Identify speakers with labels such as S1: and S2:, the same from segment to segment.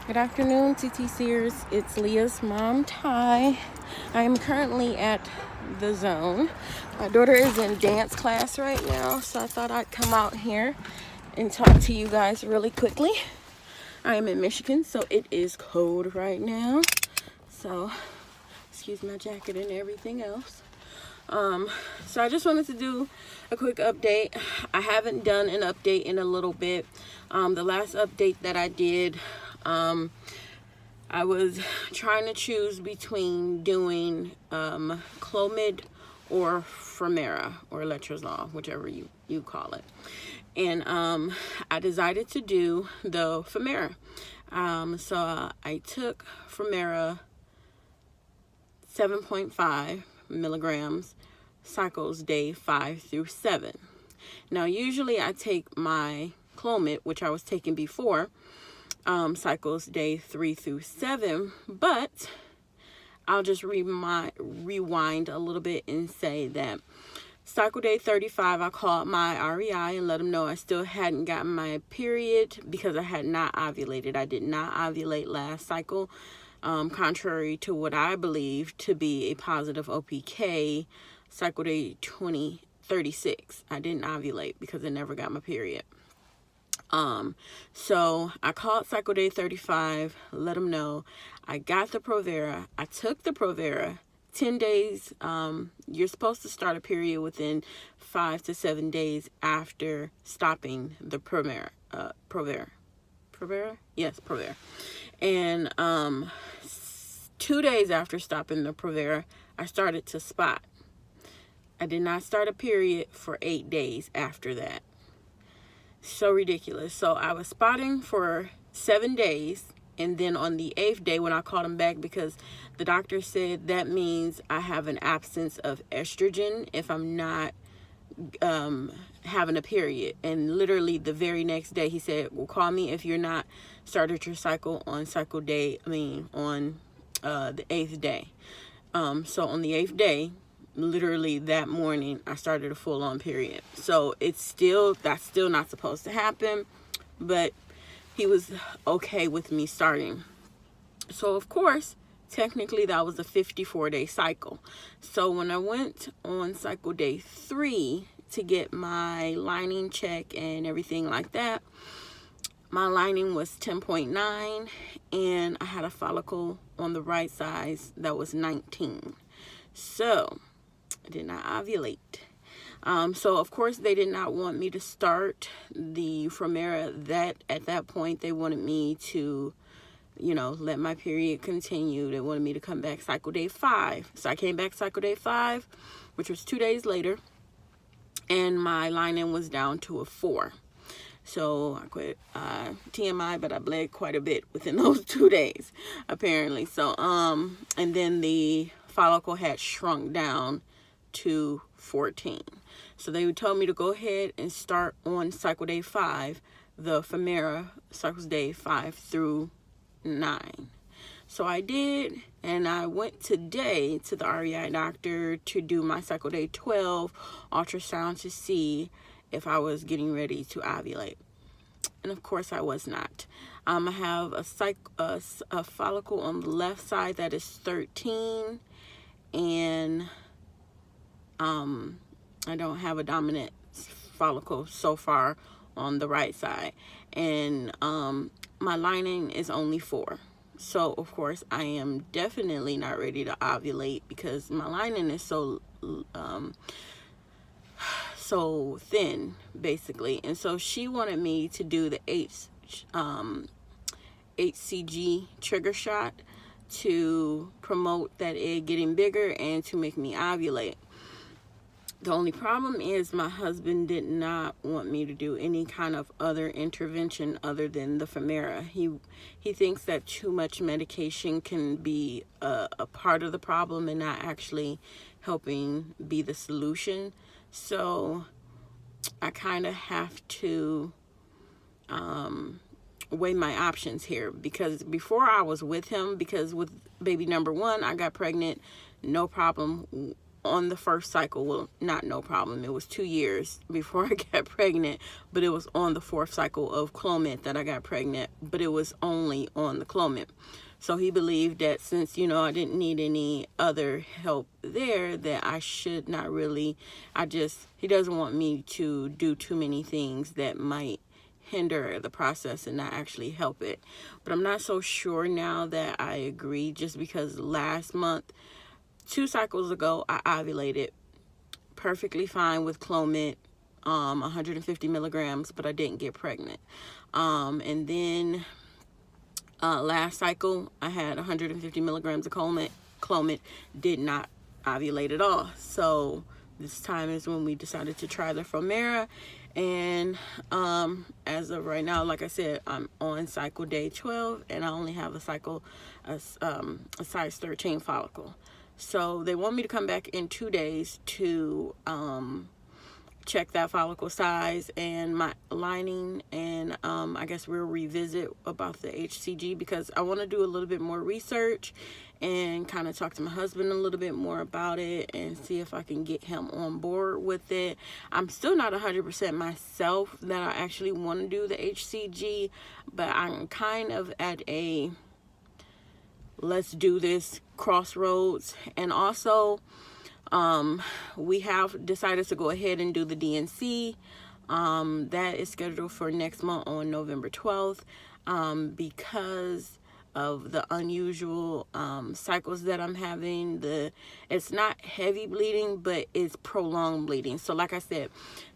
S1: Good afternoon, TTCers. It's Leah's mom, Ty. I am currently at the Zone. My daughter is in dance class right now, so I thought I'd come out here and talk to you guys really quickly. I am in Michigan, so it is cold right now. So, excuse my jacket and everything else. So I just wanted to do a quick update. I haven't done an update in a little bit. The last update that I did, I was trying to choose between doing Clomid or Femera or Letrozole, whichever you call it. And I decided to do the Femera. So I took Femera 7.5 milligrams cycles day 5 through 7. Now usually I take my Clomid, which I was taking before, cycles day 3 through 7, but I'll just rewind a little bit and say that cycle day 35, I called my REI and let them know I still hadn't gotten my period because I had not ovulated. I did not ovulate last cycle. Contrary to what I believe to be a positive OPK, cycle day 36. I didn't ovulate because I never got my period. So I called cycle day 35, let them know I got the Provera. I took the Provera 10 days. You're supposed to start a period within 5 to 7 days after stopping the Provera. Yes, Provera. And 2 days after stopping the Provera, I started to spot. I did not start a period for 8 days after that. So ridiculous. So I was spotting for 7 days, and then on the 8th day when I called him back, because the doctor said that means I have an absence of estrogen if I'm not having a period. And literally the very next day he said, well, call me if you're not started your cycle on on the 8th day. So on the 8th day, literally that morning, I started a full-on period. So that's still not supposed to happen, but he was okay with me starting. So of course, technically that was a 54-day cycle. So when I went on cycle day 3 to get my lining check and everything like that, my lining was 10.9 and I had a follicle on the right side that was 19. So I did not ovulate. So of course they did not want me to start the Femera. At that point they wanted me to, let my period continue. They wanted me to come back cycle day 5. So I came back cycle day 5, which was 2 days later, and my lining was down to a 4. So I quit TMI, but I bled quite a bit within those 2 days, apparently. So and then the follicle had shrunk down to 14. So they told me to go ahead and start on cycle day 5, the Femera cycles day 5 through 9. So I did, and I went today to the REI doctor to do my cycle day 12 ultrasound to see if I was getting ready to ovulate. And of course I was not. I have a follicle on the left side that is 13, and I don't have a dominant follicle so far on the right side, and my lining is only 4. So of course I am definitely not ready to ovulate because my lining is so thin, basically. And so she wanted me to do the HCG trigger shot to promote that egg getting bigger and to make me ovulate. The only problem is my husband did not want me to do any kind of other intervention other than the Femera. He thinks that too much medication can be a part of the problem and not actually helping be the solution. So I kind of have to weigh my options here, because before I was with him, because with baby number 1, I got pregnant, no problem on the first cycle. Well, not no problem. It was 2 years before I got pregnant, but it was on the 4th cycle of Clomid that I got pregnant, but it was only on the Clomid. So he believed that since, you know, I didn't need any other help there, that I should not really, he doesn't want me to do too many things that might hinder the process and not actually help it. But I'm not so sure now that I agree, just because last month, 2 cycles ago, I ovulated perfectly fine with Clomid, 150 milligrams, but I didn't get pregnant. And then last cycle, I had 150 milligrams of Clomid, did not ovulate at all. So this time is when we decided to try the Femera. And as of right now, like I said, I'm on cycle day 12, and I only have a size 13 follicle. So they want me to come back in 2 days to check that follicle size and my lining, and I guess we'll revisit about the HCG, because I want to do a little bit more research and kind of talk to my husband a little bit more about it and see if I can get him on board with it. I'm still not 100% myself that I actually want to do the HCG, but I'm kind of at a let's do this crossroads. And also we have decided to go ahead and do the DNC. That is scheduled for next month on November 12th, because of the unusual cycles that I'm having. It's not heavy bleeding, but it's prolonged bleeding. So like I said,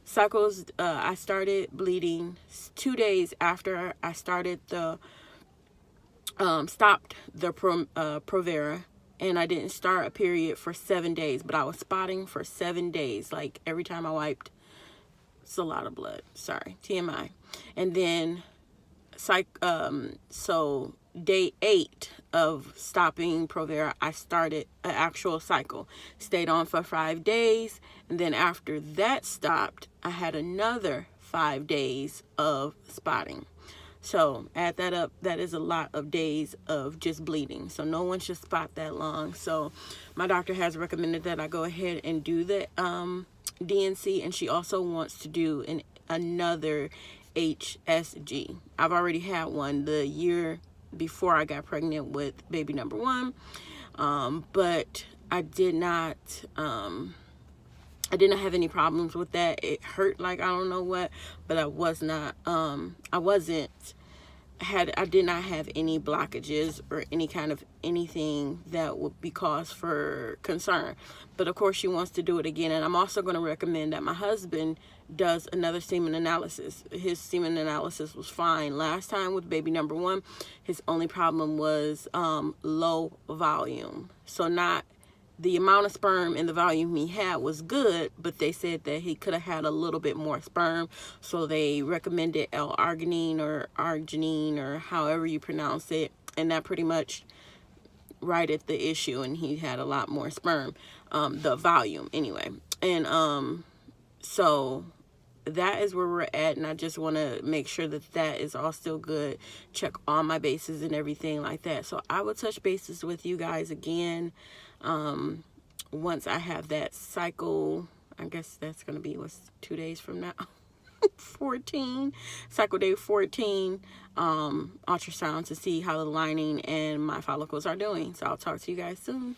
S1: cycles, I started bleeding 2 days after I started stopped the Provera, and I didn't start a period for 7 days, but I was spotting for 7 days. Like every time I wiped, it's a lot of blood. Sorry, TMI. And then so day 8 of stopping Provera, I started an actual cycle. Stayed on for 5 days, and then after that stopped, I had another 5 days of spotting. So add that up, that is a lot of days of just bleeding. So no one should spot that long. So my doctor has recommended that I go ahead and do the DNC, and she also wants to do another HSG. I've already had one the year before I got pregnant with baby number 1, but I did not have any problems with that. It hurt like I don't know what, but I did not have any blockages or any kind of anything that would be cause for concern. But of course she wants to do it again, and I'm also going to recommend that my husband does another semen analysis. His semen analysis was fine last time with baby number 1. His only problem was low volume. So not the amount of sperm and the volume he had was good, but they said that he could have had a little bit more sperm. So they recommended L-arginine or arginine or however you pronounce it. And that pretty much righted the issue, and he had a lot more sperm, the volume anyway. And so that is where we're at, and I just want to make sure that that is all still good. Check all my bases and everything like that. So I will touch bases with you guys again once I have that cycle. I guess that's going to be 2 days from now. 14, cycle day 14, ultrasound to see how the lining and my follicles are doing. So I'll talk to you guys soon.